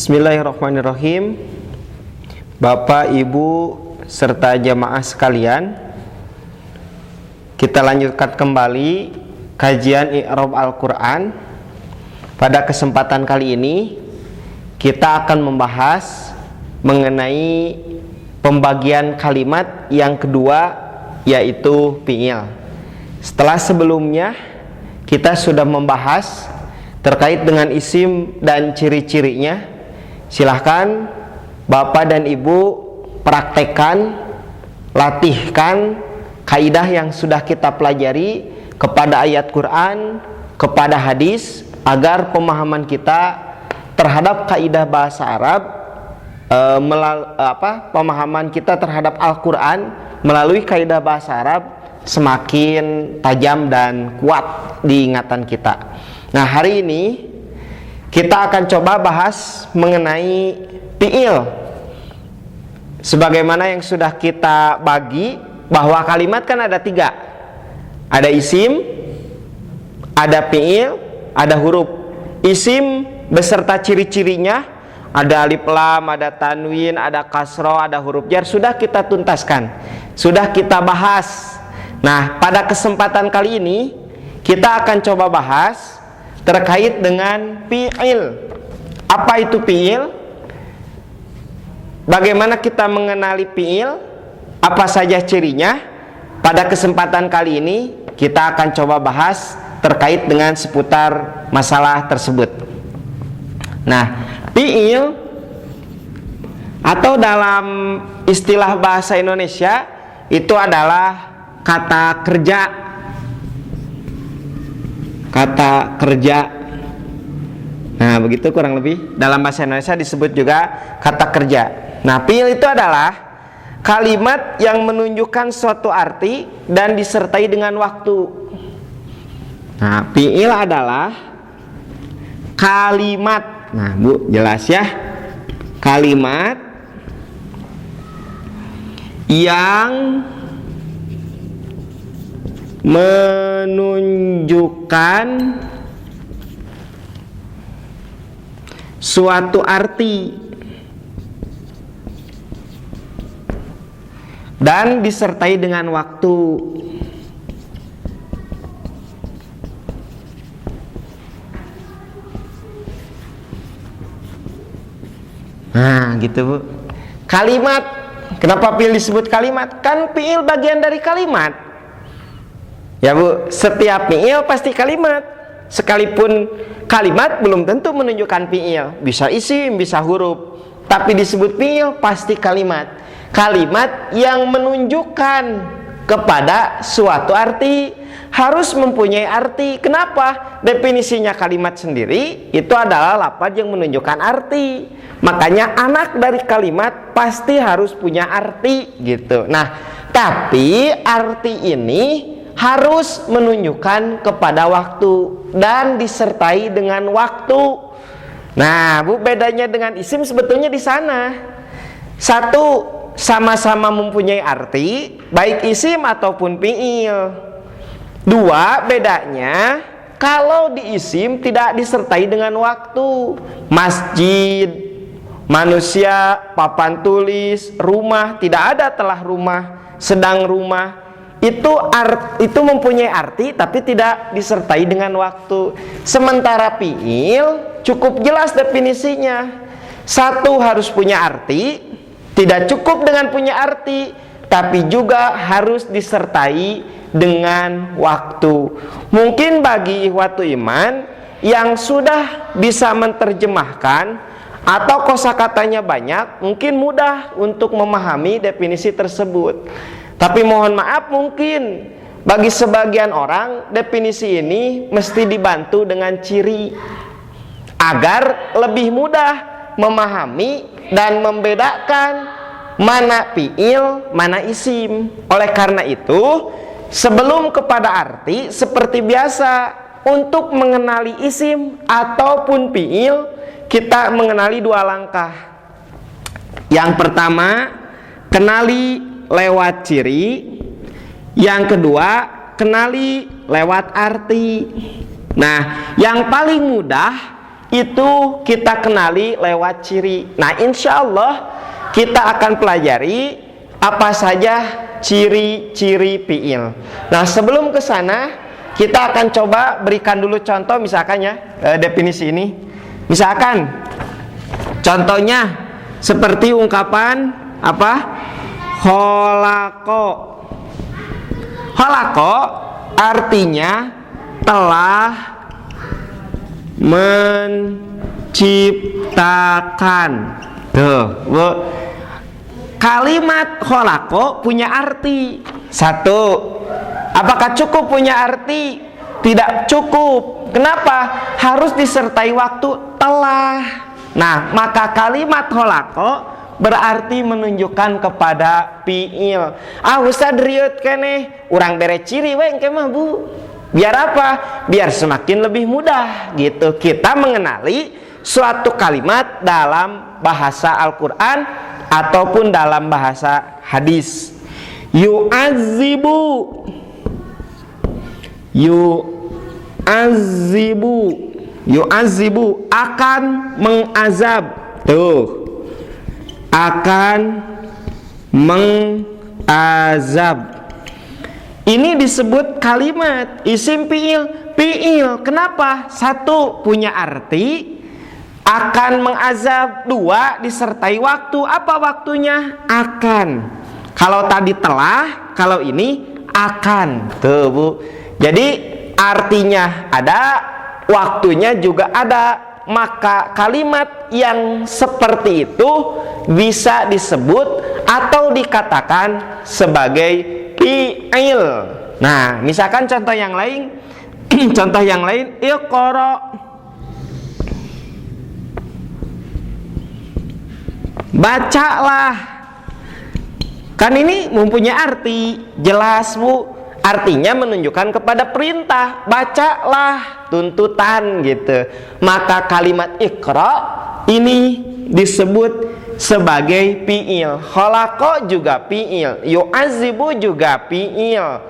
Bismillahirrahmanirrahim. Bapak, Ibu, serta jamaah sekalian, kita lanjutkan kembali kajian I'rab Al-Quran. Pada kesempatan kali ini kita akan membahas mengenai pembagian kalimat yang kedua, yaitu fi'il. Setelah sebelumnya kita sudah membahas terkait dengan isim dan ciri-cirinya, silahkan Bapak dan Ibu praktekkan, latihkan kaidah yang sudah kita pelajari kepada ayat Quran, kepada hadis, agar pemahaman kita terhadap kaidah bahasa Arab, pemahaman kita terhadap Al-Quran melalui kaidah bahasa Arab semakin tajam dan kuat di ingatan kita. Nah, hari ini kita akan coba bahas mengenai fi'il. Sebagaimana yang sudah kita bagi, bahwa kalimat kan ada tiga. Ada isim, ada fi'il, ada huruf. Isim beserta ciri-cirinya, ada alif lam, ada tanwin, ada kasroh, ada huruf jar, sudah kita tuntaskan, sudah kita bahas. Nah, pada kesempatan kali ini kita akan coba bahas terkait dengan fi'il. Apa itu fi'il? Bagaimana kita mengenali fi'il? Apa saja cirinya? Pada kesempatan kali ini kita akan coba bahas terkait dengan seputar masalah tersebut. Nah, fi'il atau dalam istilah bahasa Indonesia itu adalah kata kerja. Kata kerja. Nah, begitu kurang lebih dalam bahasa Indonesia disebut juga kata kerja. Nah, fi'il itu adalah kalimat yang menunjukkan suatu arti dan disertai dengan waktu. Nah, fi'il adalah kalimat. Nah, Bu, jelas ya. Kalimat yang menunjukkan suatu arti dan disertai dengan waktu. Nah, gitu, Bu. Kalimat, kenapa fi'il disebut kalimat? Kan fi'il bagian dari kalimat. Ya, Bu, setiap fi'il pasti kalimat. Sekalipun kalimat belum tentu menunjukkan fi'il. Bisa isim, bisa huruf. Tapi disebut fi'il pasti kalimat. Kalimat yang menunjukkan kepada suatu arti, harus mempunyai arti. Kenapa? Definisinya kalimat sendiri itu adalah lafaz yang menunjukkan arti. Makanya anak dari kalimat pasti harus punya arti gitu. Nah, tapi arti ini harus menunjukkan kepada waktu dan disertai dengan waktu. Nah, Bu, bedanya dengan isim sebetulnya di sana. Satu, sama-sama mempunyai arti, baik isim ataupun fi'il. Dua, bedanya kalau di isim tidak disertai dengan waktu. Masjid, manusia, papan tulis, rumah, tidak ada telah rumah, sedang rumah. Itu mempunyai arti tapi tidak disertai dengan waktu. Sementara fi'il cukup jelas definisinya. Satu, harus punya arti, tidak cukup dengan punya arti, tapi juga harus disertai dengan waktu. Mungkin bagi ikhwatu iman yang sudah bisa menerjemahkan atau kosakatanya banyak, mungkin mudah untuk memahami definisi tersebut. Tapi mohon maaf, mungkin bagi sebagian orang definisi ini mesti dibantu dengan ciri agar lebih mudah memahami dan membedakan mana fi'il, mana isim. Oleh karena itu, sebelum kepada arti, seperti biasa, untuk mengenali isim ataupun fi'il, kita mengenali dua langkah. Yang pertama, kenali lewat ciri. Yang kedua, kenali lewat arti. Nah, yang paling mudah itu kita kenali lewat ciri. Nah, insya Allah kita akan pelajari apa saja ciri-ciri fiil. Nah, sebelum ke sana kita akan coba berikan dulu contoh, misalkan ya, definisi ini. Misalkan contohnya seperti ungkapan apa? Kholaqo. Kholaqo artinya telah menciptakan. Tuh, Bu. Kalimat kholaqo punya arti. Satu, apakah cukup punya arti? Tidak cukup. Kenapa? Harus disertai waktu telah. Nah, maka kalimat kholaqo berarti menunjukkan kepada fiil. Ustaz riut keneh, urang bere ciri we engke mah, Bu. Biar apa? Biar semakin lebih mudah gitu kita mengenali suatu kalimat dalam bahasa Al-Quran ataupun dalam bahasa hadis. Yu'azibu, yu'azibu akan mengazab. Tuh, akan mengazab. Ini disebut kalimat isim fiil. Fiil, kenapa? Satu, punya arti, akan mengazab. Dua, disertai waktu. Apa waktunya? Akan. Kalau tadi telah, kalau ini akan. Tuh, Bu. Jadi artinya ada, waktunya juga ada. Maka kalimat yang seperti itu bisa disebut atau dikatakan sebagai fiil. Nah, misalkan contoh yang lain, contoh yang lain, iqra. Bacalah. Kan ini mempunyai arti jelas, Bu. Artinya menunjukkan kepada perintah, bacalah, tuntutan gitu. Maka kalimat iqra ini disebut sebagai fiil. Kholaqo juga fiil, yu'azibu juga fiil.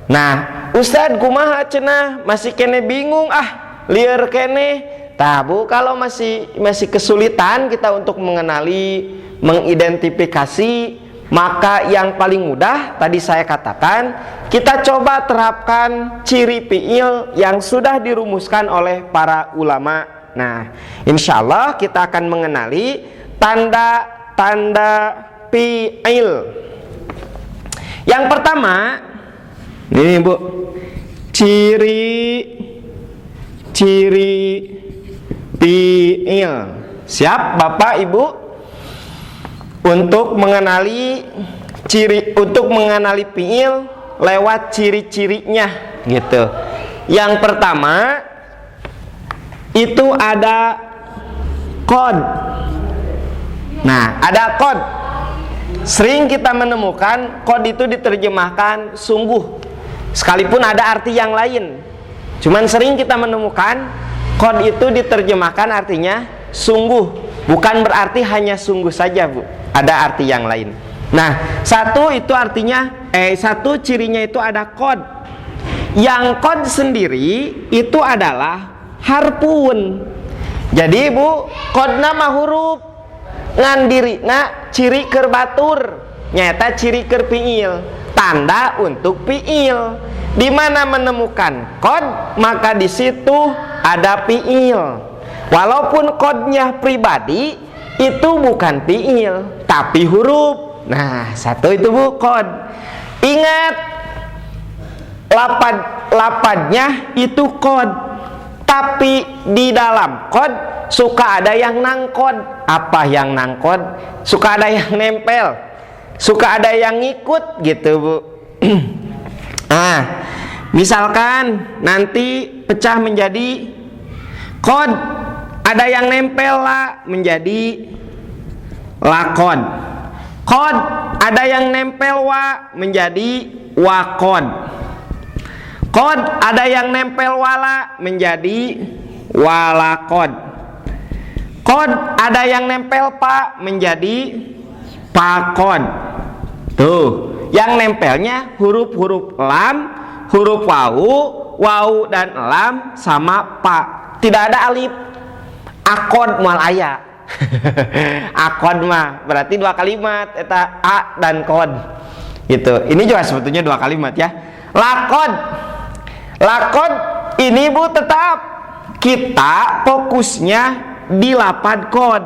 Nah, Ustaz kumaha cenah, masih kene bingung lieur kene. Tah, Bu, kalau masih kesulitan kita untuk mengenali, mengidentifikasi, maka yang paling mudah tadi saya katakan, kita coba terapkan ciri fiil yang sudah dirumuskan oleh para ulama. Nah, insya Allah kita akan mengenali tanda-tanda fiil. Yang pertama, ini Bu, ciri fiil. Siap Bapak Ibu untuk mengenali fiil lewat ciri-cirinya gitu. Yang pertama itu ada qad. Nah, ada qad. Sering kita menemukan qad itu diterjemahkan sungguh, sekalipun ada arti yang lain. Cuman sering kita menemukan qad itu diterjemahkan artinya sungguh, bukan berarti hanya sungguh saja, Bu. Ada arti yang lain. Nah, satu cirinya itu ada qad. Yang qad sendiri itu adalah harfun. Jadi, Bu, qadna mah huruf, ngan dirina ciri keur batur, nyata ciri keur fiil, tanda untuk fiil. Di mana menemukan qad, maka di situ ada fiil. Walaupun qadnya pribadi, itu bukan fiil, tapi huruf. Nah, satu itu, Bu, qad. Ingat, lapadnya itu qad, tapi di dalam qad suka ada yang nangkod. Apa yang nangkod? Suka ada yang nempel, suka ada yang ngikut gitu, Bu. Misalkan nanti pecah menjadi qad, ada yang nempel la menjadi lakod. Qad ada yang nempel wa menjadi wakod. Qad ada yang nempel wala menjadi walakod. Qad ada yang nempel pa menjadi pakod. Tuh, yang nempelnya huruf-huruf lam, huruf wawu dan lam sama pa. Tidak ada alif. akod moal aya. Akod mah berarti dua kalimat eta a dan kod gitu. Ini juga sebetulnya dua kalimat ya. Lakod, lakod ini Bu tetap kita fokusnya di lapad kod.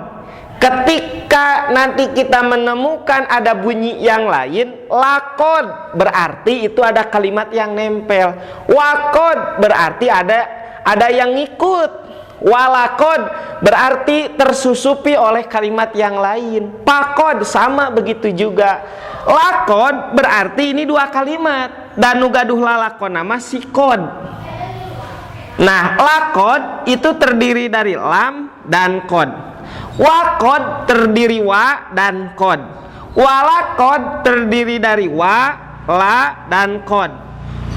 Ketika nanti kita menemukan ada bunyi yang lain, lakod berarti itu ada kalimat yang nempel. Wakod berarti ada yang ngikut. Walakod berarti tersusupi oleh kalimat yang lain. Pakod sama begitu juga. Lakod berarti ini dua kalimat. Dan nugaduh lalakon nama si kod. Nah, lakod itu terdiri dari lam dan kod. Wakod terdiri wa dan kod. Walakod terdiri dari wa, la, dan kod.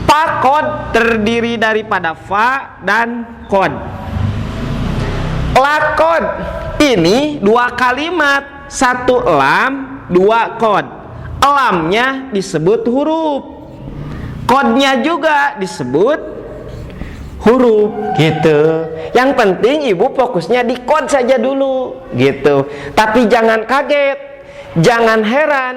Pakod terdiri daripada fa dan kod. Lakod ini dua kalimat, satu lam, dua kod. Lamnya disebut huruf, kodnya juga disebut huruf gitu. Yang penting ibu fokusnya di kod saja dulu gitu. Tapi jangan kaget, jangan heran,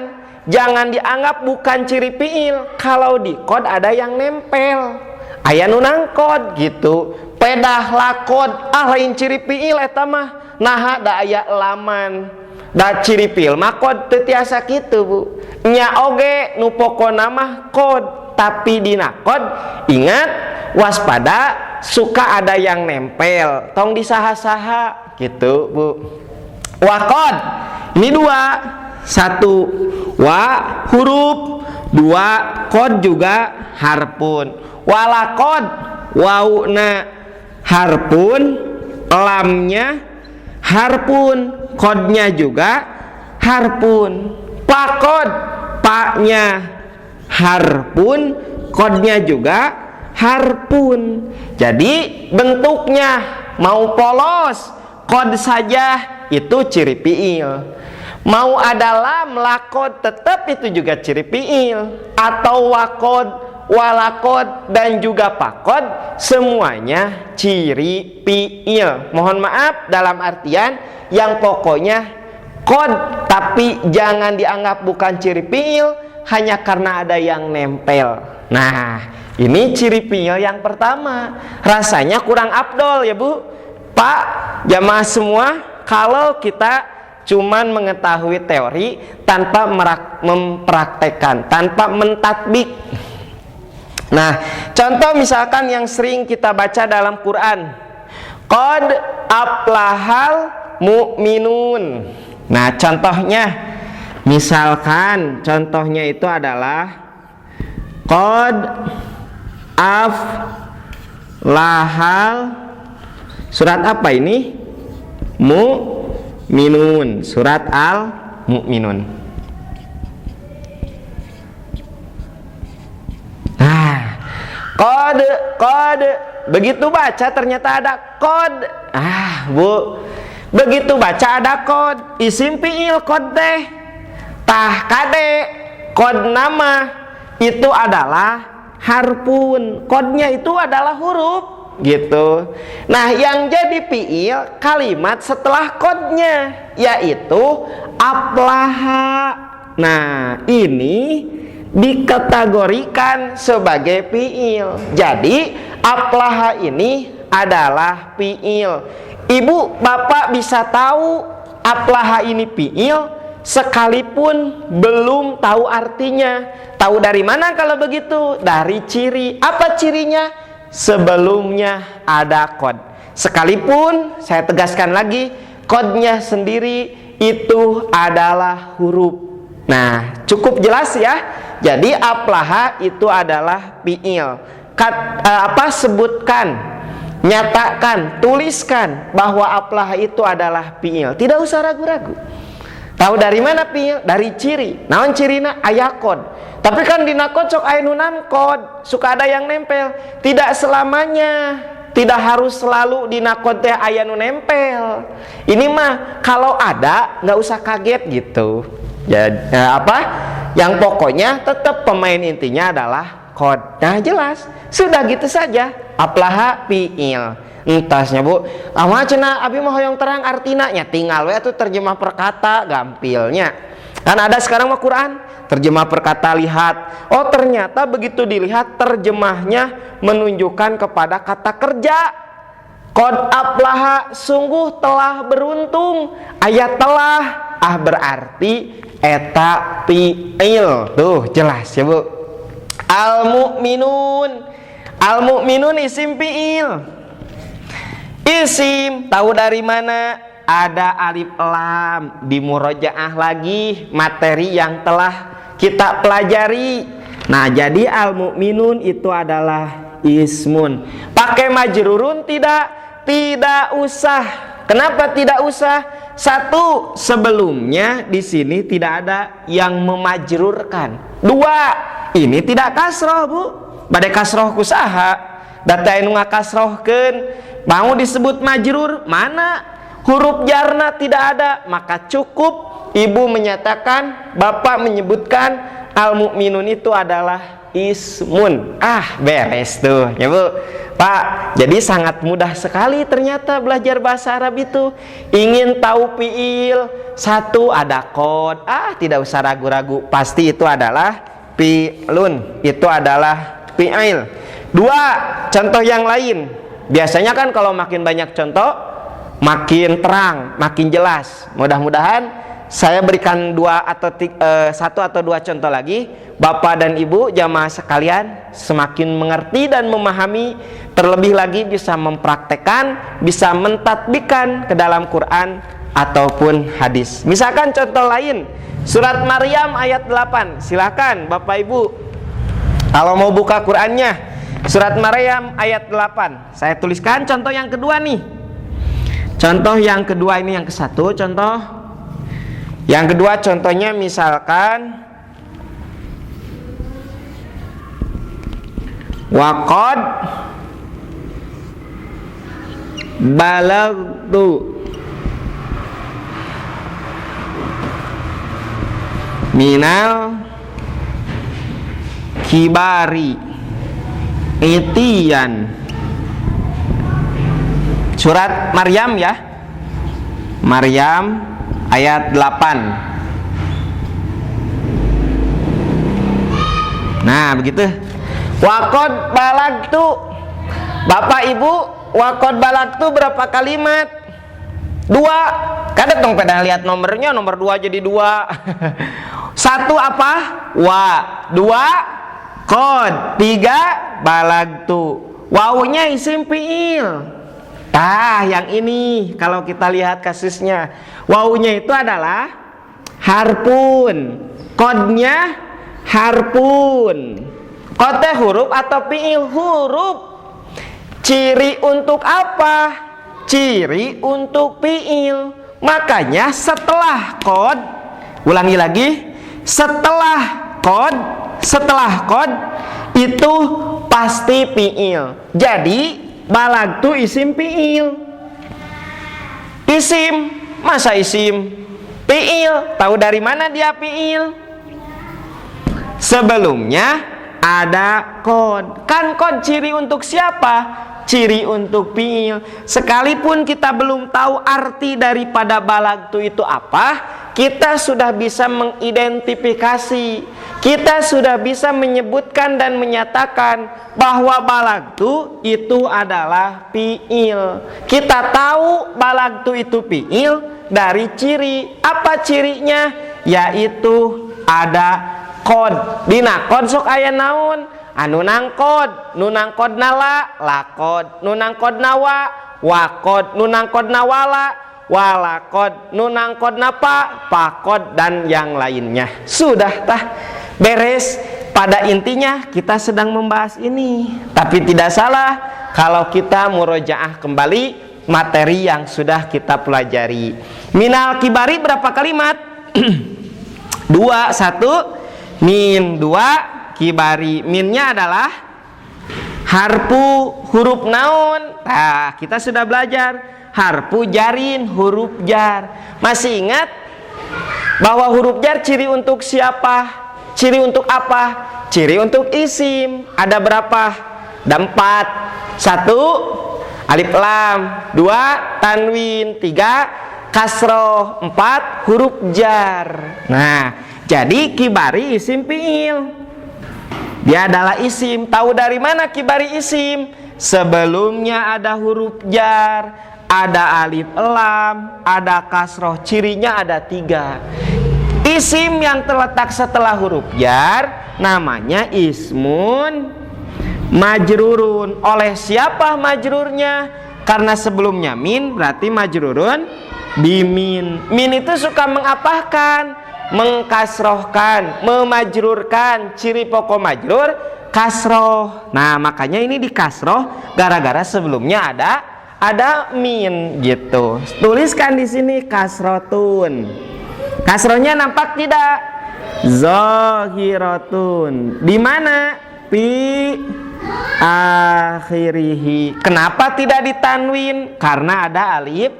jangan dianggap bukan ciri fiil kalau di kod ada yang nempel. Aya nu nangkod gitu. Pedah lakod lain ciri fiil eta mah. Naha da aya laman. Da ciri fiil mah kod teu tiasa kitu Bu. Nya oge nu pokona mah kod, tapi dina kod ingat waspada suka ada yang nempel. Tong disaha-saha gitu Bu. Wakod ini dua. Satu wa huruf, dua kod juga harpun. Walakod wauna harpun, lamnya harpun, kodnya juga harpun. Pakod paknya harpun, kodnya juga harpun. Jadi bentuknya mau polos kod saja itu ciri fiil. Mau ada lam lakod tetap itu juga ciri fiil. Atau wakod, walakod, dan juga pakod semuanya ciri fiil. Mohon maaf dalam artian yang pokoknya kod, tapi jangan dianggap bukan ciri fiil hanya karena ada yang nempel. Nah, ini ciri fiil yang pertama. Rasanya kurang afdol ya Bu, Pak, jamaah semua, kalau kita cuman mengetahui teori tanpa mempraktekkan, tanpa mentatbik. Nah, contoh misalkan yang sering kita baca dalam Quran, qad aflahal mu'minun. Nah, contohnya misalkan contohnya itu adalah qad aflahal, surat apa ini? Mu'minun, surat Al-Mu'minun. Nah, kode, begitu baca ternyata ada kod. Bu, begitu baca ada kod, isim fiil kod teh, tah kade, kod nama itu adalah harpun, kodnya itu adalah huruf. Gitu. Nah, yang jadi fiil kalimat setelah kodnya yaitu aflaha. Nah, ini dikategorikan sebagai fiil. Jadi aflaha ini adalah fiil. Ibu bapak bisa tahu aflaha ini fiil sekalipun belum tahu artinya. Tahu dari mana kalau begitu? Dari ciri. Apa cirinya? Sebelumnya ada kod. Sekalipun saya tegaskan lagi, kodnya sendiri itu adalah huruf. Nah, cukup jelas ya. Jadi aflaha itu adalah fiil. Sebutkan, nyatakan, tuliskan bahwa aflaha itu adalah fiil. Tidak usah ragu-ragu. Tahu dari mana fiil? Dari ciri. Naon cirina? Aya kod. Tapi kan di nakod sok aya nu kod, suka ada yang nempel. Tidak selamanya, tidak harus selalu di nakod teh aya nu nempel. Ini mah kalau ada nggak usah kaget gitu. Ya, Yang pokoknya tetap pemain intinya adalah kod. Nah, jelas. Sudah gitu saja. Aplaha fiil. Entasnya Bu, lama cenah abi mah hoyong terang artina nya tinggal we atuh terjemah perkata gampilnya. Kan ada sekarang mah Quran terjemah perkata lihat. Oh ternyata begitu dilihat terjemahnya menunjukkan kepada kata kerja. Qad aflaha sungguh telah beruntung. Ayat telah berarti eta fiil. Tuh jelas ya Bu. Al mu'minun isim fiil. Isim tahu dari mana? Ada alif lam di murojaah lagi materi yang telah kita pelajari. Nah, jadi al mu'minun itu adalah ismun. Pakai majrurun tidak? Tidak usah. Kenapa tidak usah? Satu, sebelumnya di sini tidak ada yang memajrurkan. Dua, ini tidak kasroh Bu. Badai kasroh kusaha. Data anu ngakasrohkeun mau disebut majrur, mana huruf jarna tidak ada, maka cukup ibu menyatakan, bapak menyebutkan al mu'minun itu adalah ismun. Beres tuh ya Bu. Pak, jadi sangat mudah sekali ternyata belajar bahasa Arab itu. Ingin tahu fiil, satu ada qad, tidak usah ragu-ragu, pasti itu adalah fi'lun, itu adalah fi'il. Dua, contoh yang lain. Biasanya kan kalau makin banyak contoh, makin terang, makin jelas. Mudah-mudahan saya berikan satu atau dua contoh lagi. Bapak dan Ibu jamaah sekalian semakin mengerti dan memahami, terlebih lagi bisa mempraktekkan, bisa mentatbikan ke dalam Quran ataupun hadis. Misalkan contoh lain, surat Maryam ayat 8. Silakan Bapak Ibu kalau mau buka Qurannya. Surat Maryam ayat 8. Saya tuliskan contoh yang kedua nih. Contoh yang kedua ini yang ke-1 contoh. Yang kedua contohnya misalkan waqad balagtu minal kibari itian. Surat Maryam ya, Maryam ayat 8. Nah begitu. Waqad balagtu, Bapak Ibu, waqad balagtu berapa kalimat? 2. Kada dong pada lihat nomornya, nomor 2 jadi 2. 1 apa? Wa. 2 qad. 3 balagtu. Wawunya isim fiil. Yang ini kalau kita lihat kasusnya, wawunya itu adalah harpun, qadnya harpun. Qad huruf atau fiil? Huruf. Ciri untuk apa? Ciri untuk fiil. Makanya setelah qad, ulangi lagi, setelah qad itu pasti fiil. Jadi balagtu isim fiil. Isim, masa isim fiil? Tahu dari mana dia fiil? Sebelumnya ada qad. Kan qad ciri untuk siapa? Ciri untuk fiil. Sekalipun kita belum tahu arti daripada balagtu itu apa, kita sudah bisa mengidentifikasi, kita sudah bisa menyebutkan dan menyatakan bahwa balagtu itu adalah fiil. Kita tahu balagtu itu fiil dari ciri. Apa cirinya? Yaitu ada qad. Dina qad sok aya naon? Anu nangkod, nu nangkod nala, lakod, nu nangkod nawa, wakod, nu nangkod nawala, walakod, nu nangkod napa, pakod, dan yang lainnya. Sudah tah beres. Pada intinya kita sedang membahas ini, tapi tidak salah kalau kita murojaah kembali materi yang sudah kita pelajari. Minal kibari berapa kalimat? 2, 1, min 2. Kibari, minnya adalah harfu huruf naon. Nah, kita sudah belajar harfu jarin, huruf jar. Masih ingat bahwa huruf jar ciri untuk siapa? Ciri untuk apa? Ciri untuk isim. Ada berapa? Ada 4. 1 alif lam, 2 tanwin, 3 kasroh, 4 huruf jar. Nah, jadi kibari isim fiil. Dia adalah isim. Tahu dari mana kibari isim? Sebelumnya ada huruf jar, ada alif lam, ada kasroh. Cirinya ada 3. Isim yang terletak setelah huruf jar namanya ismun majrurun. Oleh siapa majrurnya? Karena sebelumnya min, berarti majrurun bimin. Min itu suka mengapahkan, mengkasrohkan, memajrurkan. Ciri pokok majrur kasroh. Nah, makanya ini di kasroh gara-gara sebelumnya ada min gitu. Tuliskan di sini kasrotun. Kasrohnya nampak tidak? Zahiratun. Di mana? Fi akhirihi. Kenapa tidak ditanwin? Karena ada alif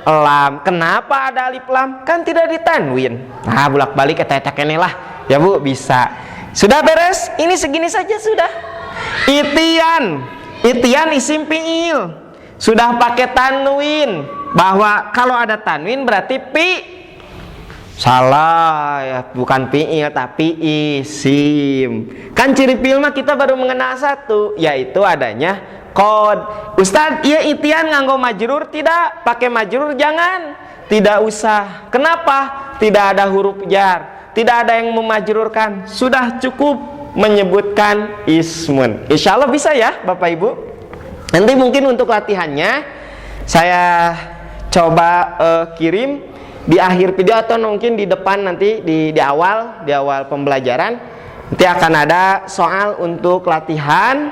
lam. Kenapa ada alif lam? Kan tidak ditanwin. Nah, bolak-balik eta kene lah. Ya Bu, bisa. Sudah beres? Ini segini saja sudah. Itian. Itian isim fiil. Sudah pakai tanwin. Bahwa kalau ada tanwin berarti salah ya, bukan fiil tapi isim. Kan ciri fiil mah kita baru mengenal satu, yaitu adanya qad. Ustadz, iya itian nganggo majrur tidak? Pakai majrur jangan. Tidak usah. Kenapa? Tidak ada huruf jar, tidak ada yang memajrurkan. Sudah cukup menyebutkan ismun. Insya Allah bisa ya Bapak Ibu. Nanti mungkin untuk latihannya saya coba kirim di akhir video atau mungkin di depan nanti di awal pembelajaran nanti akan ada soal untuk latihan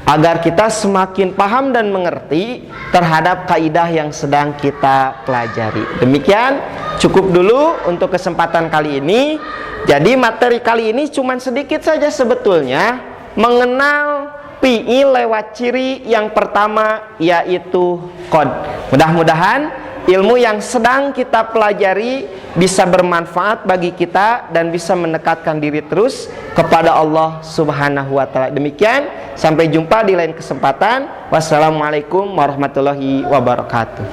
agar kita semakin paham dan mengerti terhadap kaidah yang sedang kita pelajari. Demikian cukup dulu untuk kesempatan kali ini. Jadi materi kali ini cuma sedikit saja sebetulnya mengenal fiil lewat ciri yang pertama yaitu qad. Mudah-mudahan ilmu yang sedang kita pelajari bisa bermanfaat bagi kita dan bisa mendekatkan diri terus kepada Allah Subhanahu wa Ta'ala. Demikian, sampai jumpa di lain kesempatan. Wassalamualaikum warahmatullahi wabarakatuh.